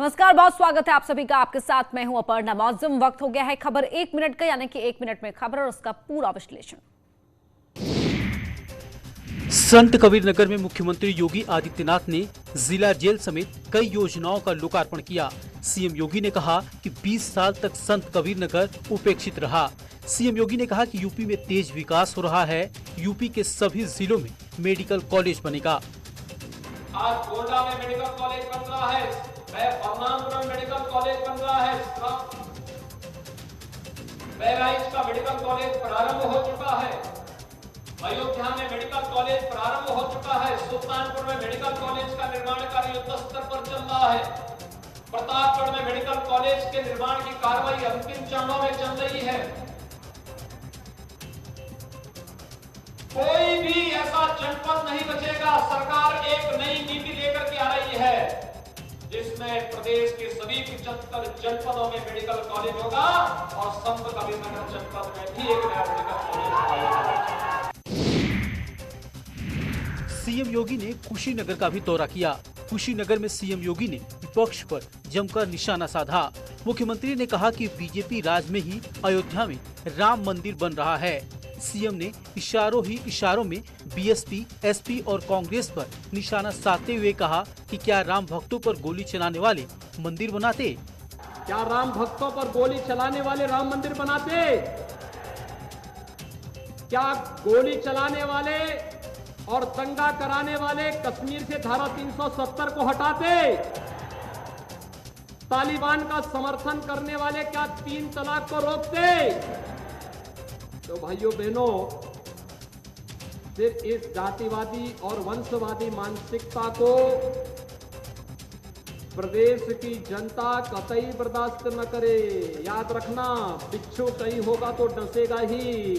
नमस्कार, बहुत स्वागत है आप सभी का। आपके साथ मैं हूं अपर्णा मौजम। वक्त हो गया है खबर 1 मिनट का, यानी कि 1 मिनट में खबर और उसका पूरा विश्लेषण। संत कबीर नगर में मुख्यमंत्री योगी आदित्यनाथ ने जिला जेल समेत कई योजनाओं का लोकार्पण किया। सीएम योगी ने कहा कि 20 साल तक संत कबीर नगर उपेक्षित रहा। सीएम योगी ने कहा कि यूपी में तेज विकास हो रहा है। यूपी के सभी जिलों में मेडिकल कॉलेज बनेगा। आज गोंडा में मेडिकल कॉलेज बन रहा है, बलरामपुर में मेडिकल कॉलेज बन रहा है, बहराइच का मेडिकल कॉलेज प्रारंभ हो चुका है, अयोध्या में मेडिकल कॉलेज प्रारंभ हो चुका है, सुल्तानपुर में मेडिकल कॉलेज का निर्माण कार्य युद्ध स्तर पर चल रहा है, प्रतापगढ़ में मेडिकल कॉलेज के निर्माण की कार्रवाई अंतिम चरणों में चल रही है। कोई भी ऐसा जनपद नहीं बचेगा। सरकार एक नई नीति लेकर के आ रही है जिसमें प्रदेश के सभी 75 जनपदों में मेडिकल कॉलेज होगा और संत कबीर नगर जनपद में भी एक नया मेडिकल कॉलेज होगा। सीएम योगी ने कुशीनगर का भी दौरा किया। कुशीनगर में सीएम योगी ने विपक्ष पर जमकर निशाना साधा। मुख्यमंत्री ने कहा कि बीजेपी राज में ही अयोध्या में राम मंदिर बन रहा है। सीएम ने इशारों में बीएसपी, एसपी और कांग्रेस पर निशाना साधते हुए कहा कि क्या राम भक्तों पर गोली चलाने वाले मंदिर बनाते? क्या राम भक्तों पर गोली चलाने वाले राम मंदिर बनाते? क्या गोली चलाने वाले और दंगा कराने वाले कश्मीर से धारा 370 को हटाते? तालिबान का समर्थन करने वाले क्या 3 तलाक को रोकते? तो भाइयों बहनों, सिर्फ इस जातिवादी और वंशवादी मानसिकता को प्रदेश की जनता कतई बर्दाश्त न करे। याद रखना, बिच्छू कहीं होगा तो डसेगा ही।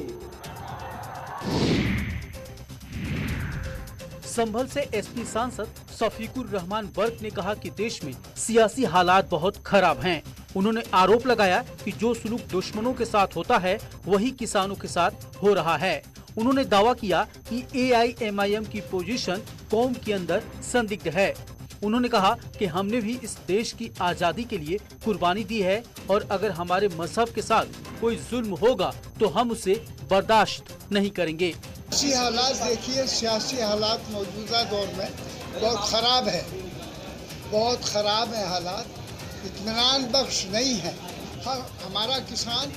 संभल से एसपी सांसद शफीकुर रहमान वर्क ने कहा कि देश में सियासी हालात बहुत खराब हैं। उन्होंने आरोप लगाया कि जो सुलूक दुश्मनों के साथ होता है वही किसानों के साथ हो रहा है। उन्होंने दावा किया कि एआईएमआईएम की पोजीशन कौम के अंदर संदिग्ध है। उन्होंने कहा कि हमने भी इस देश की आजादी के लिए कुर्बानी दी है और अगर हमारे मजहब के साथ कोई जुल्म होगा तो हम उसे बर्दाश्त नहीं करेंगे। सियासी हालात देखिए, सियासी हालात मौजूदा दौर में बहुत खराब है, बहुत खराब है हालात, इत्मीनान बख्श नहीं है। हमारा किसान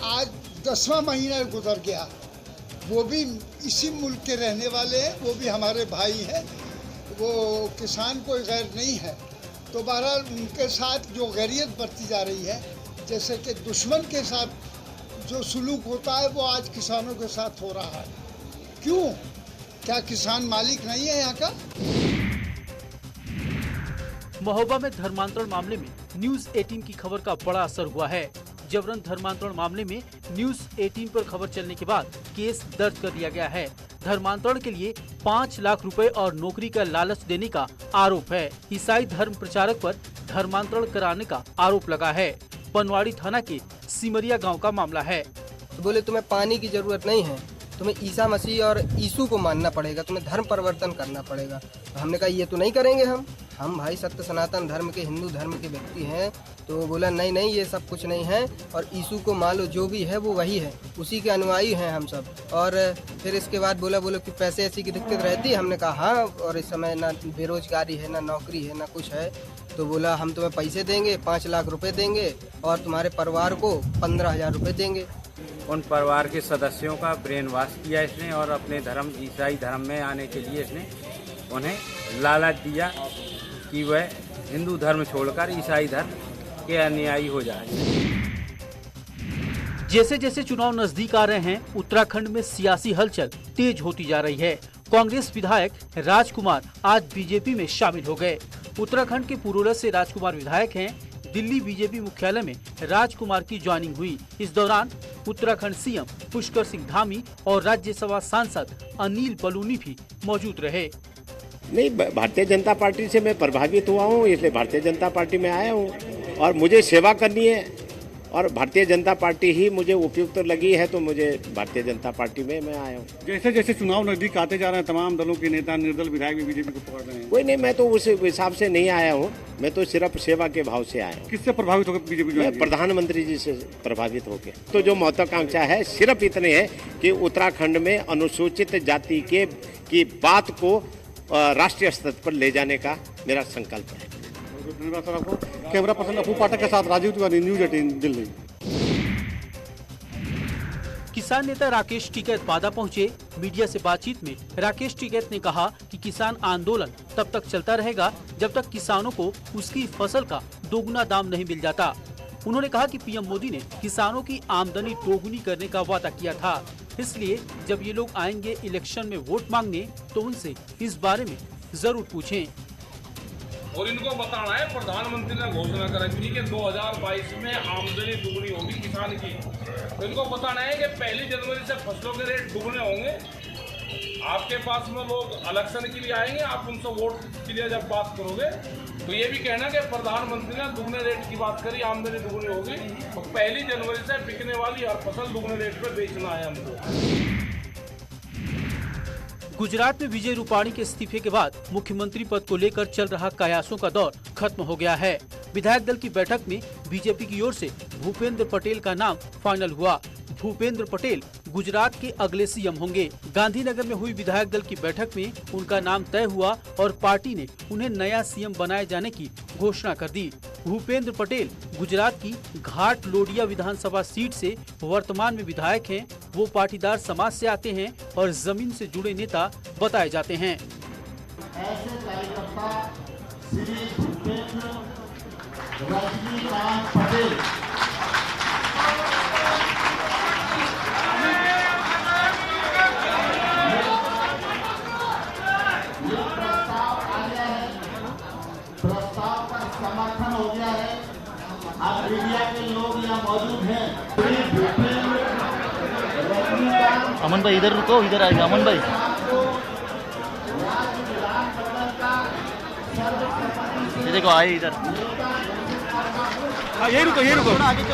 आज 10वां महीना गुजर गया, वो भी इसी मुल्क के रहने वाले हैं, वो भी हमारे भाई हैं, वो किसान कोई गैर नहीं है। तो बहरहाल उनके साथ जो गैरियत बरती जा रही है, जैसे कि दुश्मन के साथ जो सुलूक होता है वो आज किसानों के साथ हो रहा है। क्यों? क्या किसान मालिक नहीं है यहाँ का? महोबा में धर्मांतरण मामले में न्यूज 18 की खबर का बड़ा असर हुआ है। जबरन धर्मांतरण मामले में न्यूज 18 पर खबर चलने के बाद केस दर्ज कर लिया गया है। धर्मांतरण के लिए 5 लाख रुपए और नौकरी का लालच देने का आरोप है। ईसाई धर्म प्रचारक पर धर्मांतरण कराने का आरोप लगा है। पनवाड़ी थाना के सिमरिया गांव का मामला है। बोले तुम्हें पानी की जरूरत नहीं है, तुम्हें ईसा मसीह और यीशु को मानना पड़ेगा, तुम्हें धर्म परिवर्तन करना पड़ेगा। तो हमने कहा ये तो नहीं करेंगे हम भाई सत्य सनातन धर्म के, हिंदू धर्म के व्यक्ति हैं। तो बोला नहीं ये सब कुछ नहीं है और यीशु को मान लो, जो भी है वो वही है, उसी के अनुयायी हैं हम सब। और फिर इसके बाद बोला कि पैसे ऐसी की दिक्कत रहती है। हमने कहा हाँ, और इस समय ना बेरोजगारी है, ना नौकरी है, ना कुछ है। तो बोला हम तुम्हें पैसे देंगे, 5 लाख रुपए देंगे और तुम्हारे परिवार को 15,000 रुपए देंगे। उन परिवार के सदस्यों का ब्रेन वॉश किया इसने और अपने धर्म ईसाई धर्म में आने के लिए इसने उन्हें लालच दिया कि वह हिंदू धर्म छोड़कर ईसाई धर्म के अनुयायी हो जाए। जैसे जैसे चुनाव नजदीक आ रहे हैं, उत्तराखंड में सियासी हलचल तेज होती जा रही है। कांग्रेस विधायक राजकुमार आज बीजेपी में शामिल हो गए। उत्तराखंड के पुरोला से राजकुमार विधायक हैं। दिल्ली बीजेपी मुख्यालय में राजकुमार की ज्वाइनिंग हुई। इस दौरान उत्तराखंड सीएम पुष्कर सिंह धामी और राज्यसभा सांसद अनिल बलूनी भी मौजूद रहे। नहीं, भारतीय जनता पार्टी से मैं प्रभावित हुआ हूँ, इसलिए भारतीय जनता पार्टी में आया हूँ और मुझे सेवा करनी है और भारतीय जनता पार्टी ही मुझे उपयुक्त लगी है, तो मुझे भारतीय जनता पार्टी में मैं आया हूँ। जैसे जैसे चुनाव नजदीक आते जा रहे हैं, तमाम दलों के नेता, निर्दल विधायक भी बीजेपी को पकड़ रहे हैं। कोई नहीं, मैं तो उस हिसाब से नहीं आया हूँ, मैं तो सिर्फ सेवा के भाव से आया हूँ। किससे प्रभावित होकर बीजेपी मैं प्रधानमंत्री जी से प्रभावित होकर। तो जो महत्वाकांक्षा है सिर्फ इतनी है कि उत्तराखंड में अनुसूचित जाति की बात को राष्ट्रीय स्तर पर ले जाने का मेरा संकल्प है। धन्यवाद सर आपको। कैमरा पर्सन अपू पाठक के साथ राजीव तिवारी, न्यूज 18 दिल्ली। किसान नेता राकेश टिकैत बादा पहुंचे। मीडिया से बातचीत में राकेश टिकैत ने कहा कि किसान आंदोलन तब तक चलता रहेगा जब तक किसानों को उसकी फसल का दोगुना दाम नहीं मिल जाता। उन्होंने कहा कि पीएम मोदी ने किसानों की आमदनी दोगुनी करने का वादा किया था, इसलिए जब ये लोग आएंगे इलेक्शन में वोट मांगने तो उनसे इस बारे में जरूर पूछें। और इनको बताना है, प्रधानमंत्री ने घोषणा करी थी कि 2022 में आमदनी दुगनी होगी किसान की। तो इनको बताना है कि 1 जनवरी से फसलों के रेट दुगने होंगे। आपके पास में लोग इलेक्शन के लिए आएंगे, आप उनसे वोट के लिए जब बात करोगे तो ये भी कहना कि प्रधानमंत्री ने दुगने रेट की बात करी, आमदनी दुगनी होगी। तो 1 जनवरी से बिकने वाली हर फसल दुगने रेट पे बेचना है हमको। गुजरात में विजय रूपाणी के इस्तीफे के बाद मुख्यमंत्री पद को लेकर चल रहा कयासों का दौर खत्म हो गया है। विधायक दल की बैठक में बीजेपी की ओर से भूपेंद्र पटेल का नाम फाइनल हुआ। भूपेंद्र पटेल गुजरात के अगले सीएम होंगे। गांधीनगर में हुई विधायक दल की बैठक में उनका नाम तय हुआ और पार्टी ने उन्हें नया सीएम बनाए जाने की घोषणा कर दी। भूपेंद्र पटेल गुजरात की घाट लोडिया विधानसभा सीट से वर्तमान में विधायक हैं। वो पाटीदार समाज से आते हैं और जमीन से जुड़े नेता बताए जाते हैं। ऐसे कार्यकर्ता श्री भूपेंद्र रजनीकांत पटेल प्रस्ताव का समर्थन हो गया है। अब मीडिया के लोग यहाँ मौजूद हैं। अमन भाई इधर रुको, इधर आएगा अमन भाई। ये देखो आए इधर। यही रुको।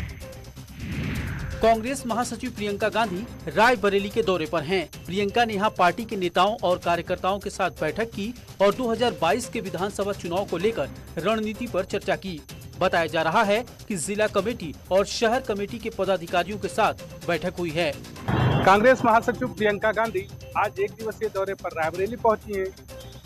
कांग्रेस महासचिव प्रियंका गांधी रायबरेली के दौरे पर हैं। प्रियंका ने यहां पार्टी के नेताओं और कार्यकर्ताओं के साथ बैठक की और 2022 के विधानसभा चुनाव को लेकर रणनीति पर चर्चा की। बताया जा रहा है कि जिला कमेटी और शहर कमेटी के पदाधिकारियों के साथ बैठक हुई है। कांग्रेस महासचिव प्रियंका गांधी आज 1 दिवसीय दौरे पर रायबरेली पहुंची हैं।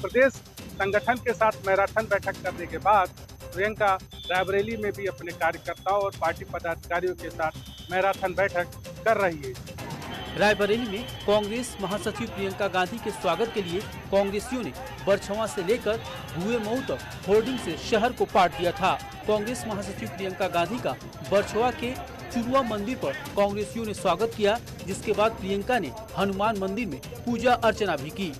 प्रदेश संगठन के साथ मैराथन बैठक करने के बाद प्रियंका रायबरेली में भी अपने कार्यकर्ताओं और पार्टी पदाधिकारियों के साथ मैराथन बैठक कर रही है। रायबरेली में कांग्रेस महासचिव प्रियंका गांधी के स्वागत के लिए कांग्रेसियों ने बरछवा से लेकर भुए मऊ तक होर्डिंग से शहर को पाट दिया था। कांग्रेस महासचिव प्रियंका गांधी का बरछवा के चुरुआ मंदिर पर कांग्रेसियों ने स्वागत किया, जिसके बाद प्रियंका ने हनुमान मंदिर में पूजा अर्चना भी की।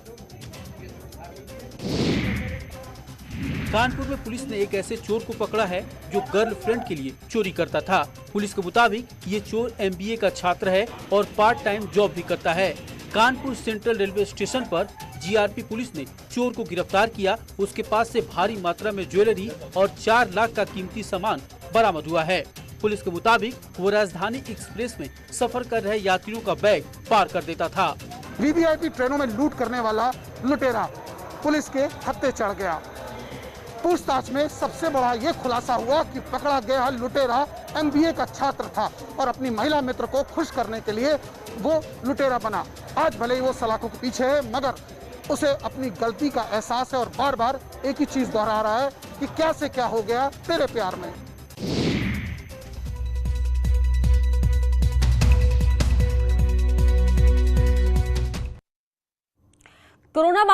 कानपुर में पुलिस ने एक ऐसे चोर को पकड़ा है जो गर्लफ्रेंड के लिए चोरी करता था। पुलिस के मुताबिक ये चोर MBA का छात्र है और पार्ट टाइम जॉब भी करता है। कानपुर सेंट्रल रेलवे स्टेशन पर GRP पुलिस ने चोर को गिरफ्तार किया। उसके पास से भारी मात्रा में ज्वेलरी और 4 लाख का कीमती सामान बरामद हुआ है। पुलिस के मुताबिक वो राजधानी एक्सप्रेस में सफर कर रहे यात्रियों का बैग पार कर देता था। VVIP ट्रेनों में लूट करने वाला लुटेरा पुलिस के हत्थे चढ़ गया। पूछताछ में सबसे बड़ा ये खुलासा हुआ कि पकड़ा गया लुटेरा MBA का छात्र था और अपनी महिला मित्र को खुश करने के लिए वो लुटेरा बना। आज भले ही वो सलाखों के पीछे है, मगर उसे अपनी गलती का एहसास है और बार बार एक ही चीज दोहरा रहा है कि क्या से क्या हो गया तेरे प्यार में। कोरोना